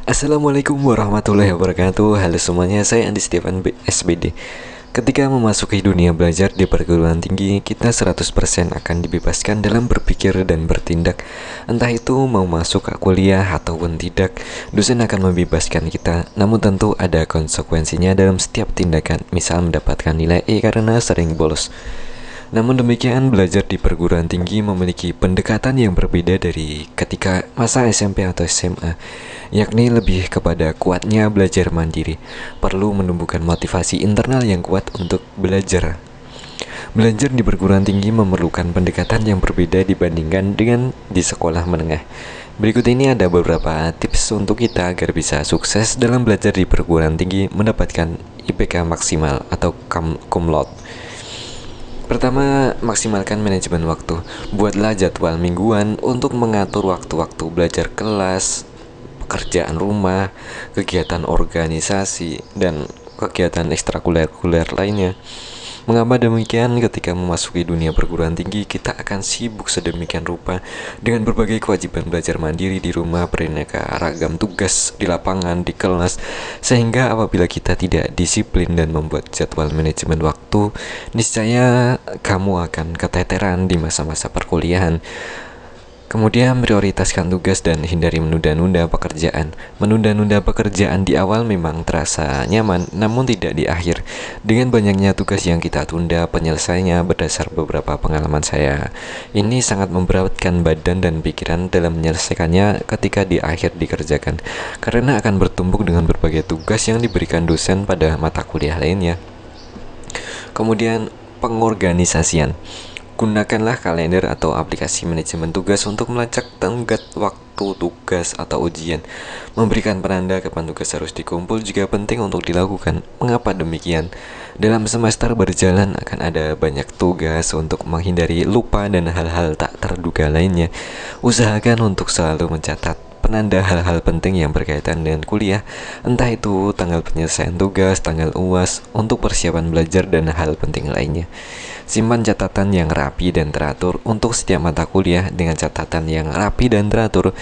Assalamualaikum warahmatullahi wabarakatuh. Halo semuanya, saya Andi Stefan SBD. Ketika memasuki dunia belajar di perguruan tinggi, kita 100% akan dibebaskan dalam berpikir dan bertindak. Entah itu mau masuk ke kuliah ataupun tidak, dosen akan membebaskan kita. Namun tentu ada konsekuensinya dalam setiap tindakan, misal mendapatkan nilai E karena sering bolos. Namun demikian, belajar di perguruan tinggi memiliki pendekatan yang berbeda dari ketika masa SMP atau SMA, yakni lebih kepada kuatnya belajar mandiri. Perlu menumbuhkan motivasi internal yang kuat untuk belajar. Belajar di perguruan tinggi memerlukan pendekatan yang berbeda dibandingkan dengan di sekolah menengah. Berikut ini ada beberapa tips untuk kita agar bisa sukses dalam belajar di perguruan tinggi mendapatkan IPK maksimal atau cum laude. Pertama, maksimalkan manajemen waktu. Buatlah jadwal mingguan untuk mengatur waktu-waktu belajar kelas, pekerjaan rumah, kegiatan organisasi, dan kegiatan ekstrakurikuler lainnya. Mengapa demikian? Ketika memasuki dunia perguruan tinggi, kita akan sibuk sedemikian rupa dengan berbagai kewajiban belajar mandiri di rumah, beraneka ragam tugas di lapangan, di kelas, sehingga apabila kita tidak disiplin dan membuat jadwal manajemen waktu, niscaya kamu akan keteteran di masa-masa perkuliahan. Kemudian prioritaskan tugas dan hindari menunda-nunda pekerjaan. Menunda-nunda pekerjaan di awal memang terasa nyaman, namun tidak di akhir. Dengan banyaknya tugas yang kita tunda penyelesaiannya berdasar beberapa pengalaman saya, ini sangat memberatkan badan dan pikiran dalam menyelesaikannya ketika di akhir dikerjakan, karena akan bertumpuk dengan berbagai tugas yang diberikan dosen pada mata kuliah lainnya. Kemudian pengorganisasian. Gunakanlah kalender atau aplikasi manajemen tugas untuk melacak tenggat waktu tugas atau ujian. Memberikan penanda kapan tugas harus dikumpul juga penting untuk dilakukan. Mengapa demikian? Dalam semester berjalan akan ada banyak tugas. Untuk menghindari lupa dan hal-hal tak terduga lainnya, usahakan untuk selalu mencatat penanda hal-hal penting yang berkaitan dengan kuliah, entah itu tanggal penyelesaian tugas, tanggal UAS, untuk persiapan belajar, dan hal penting lainnya. Simpan catatan yang rapi dan teratur untuk setiap mata kuliah. Dengan catatan yang rapi dan teratur,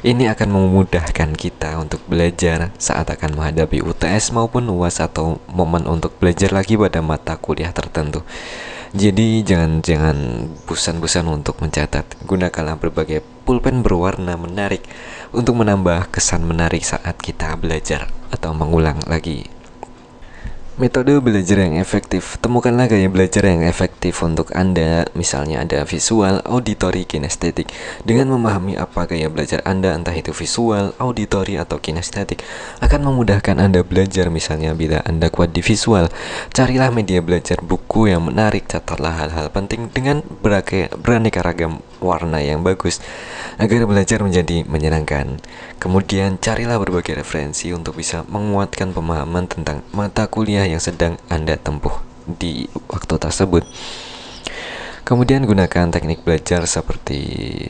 ini akan memudahkan kita untuk belajar saat akan menghadapi UTS maupun UAS atau momen untuk belajar lagi pada mata kuliah tertentu. Jadi jangan bosan-bosan untuk mencatat. Gunakanlah berbagai pulpen berwarna menarik untuk menambah kesan menarik saat kita belajar atau mengulang lagi. Metode belajar yang efektif. Temukanlah gaya belajar yang efektif untuk Anda. Misalnya ada visual, auditori, kinestetik. Dengan memahami apa gaya belajar Anda, entah itu visual, auditori, atau kinestetik, akan memudahkan Anda belajar. Misalnya bila Anda kuat di visual, carilah media belajar buku yang menarik, catatlah hal-hal penting dengan beraneka ragam warna yang bagus agar belajar menjadi menyenangkan. Kemudian carilah berbagai referensi untuk bisa menguatkan pemahaman tentang mata kuliah yang sedang Anda tempuh di waktu tersebut. Kemudian gunakan teknik belajar seperti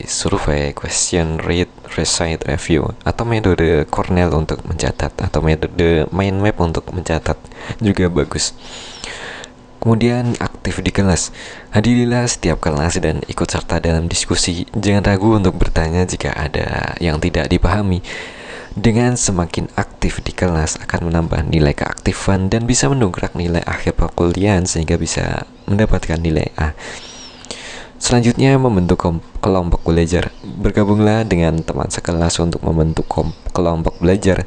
survei, question, read, recite, review, atau metode Cornell untuk mencatat, atau metode mind map untuk mencatat juga bagus. Kemudian aktif di kelas. Hadirilah setiap kelas dan ikut serta dalam diskusi. Jangan ragu untuk bertanya jika ada yang tidak dipahami. Dengan semakin aktif di kelas akan menambah nilai keaktifan dan bisa mendongkrak nilai akhir perkuliahan sehingga bisa mendapatkan nilai A. Selanjutnya, membentuk kelompok belajar. Bergabunglah dengan teman sekelas untuk membentuk kelompok belajar.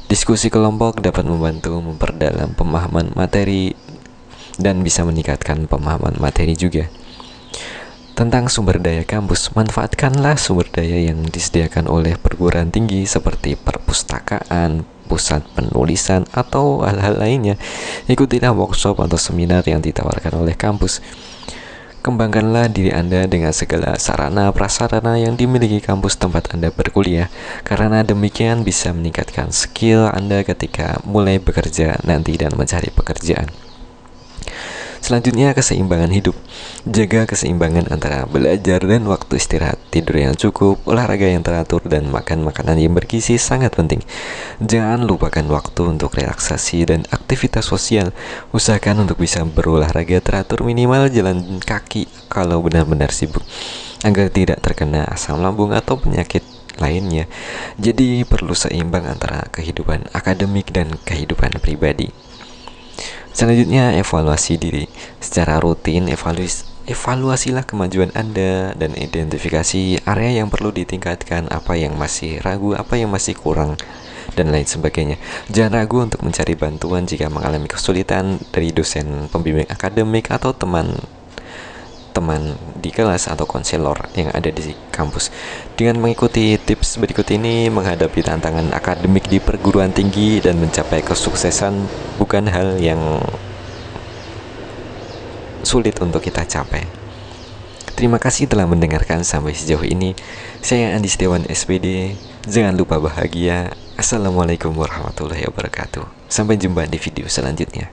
Diskusi kelompok dapat membantu memperdalam pemahaman materi dan bisa meningkatkan pemahaman materi juga. Tentang sumber daya kampus, manfaatkanlah sumber daya yang disediakan oleh perguruan tinggi seperti perpustakaan, pusat penulisan, atau hal-hal lainnya. Ikutilah workshop atau seminar yang ditawarkan oleh kampus. Kembangkanlah diri Anda dengan segala sarana prasarana yang dimiliki kampus tempat Anda berkuliah, karena demikian bisa meningkatkan skill Anda ketika mulai bekerja nanti dan mencari pekerjaan. Selanjutnya, keseimbangan hidup. Jaga keseimbangan antara belajar dan waktu istirahat. Tidur yang cukup, olahraga yang teratur, dan makan makanan yang bergizi sangat penting. Jangan lupakan waktu untuk relaksasi dan aktivitas sosial. Usahakan untuk bisa berolahraga teratur, minimal jalan kaki kalau benar-benar sibuk, agar tidak terkena asam lambung atau penyakit lainnya. Jadi perlu seimbang antara kehidupan akademik dan kehidupan pribadi. Selanjutnya, evaluasi diri. Secara rutin, evaluasilah kemajuan Anda dan identifikasi area yang perlu ditingkatkan, apa yang masih ragu, apa yang masih kurang, dan lain sebagainya. Jangan ragu untuk mencari bantuan jika mengalami kesulitan dari dosen pembimbing akademik atau teman di kelas atau konselor yang ada di kampus. Dengan mengikuti tips berikut ini, menghadapi tantangan akademik di perguruan tinggi dan mencapai kesuksesan bukan hal yang sulit untuk kita capai. Terima kasih telah mendengarkan sampai sejauh ini. Saya Andi Setiawan SPD. Jangan lupa bahagia. Assalamualaikum warahmatullahi wabarakatuh. Sampai jumpa di video selanjutnya.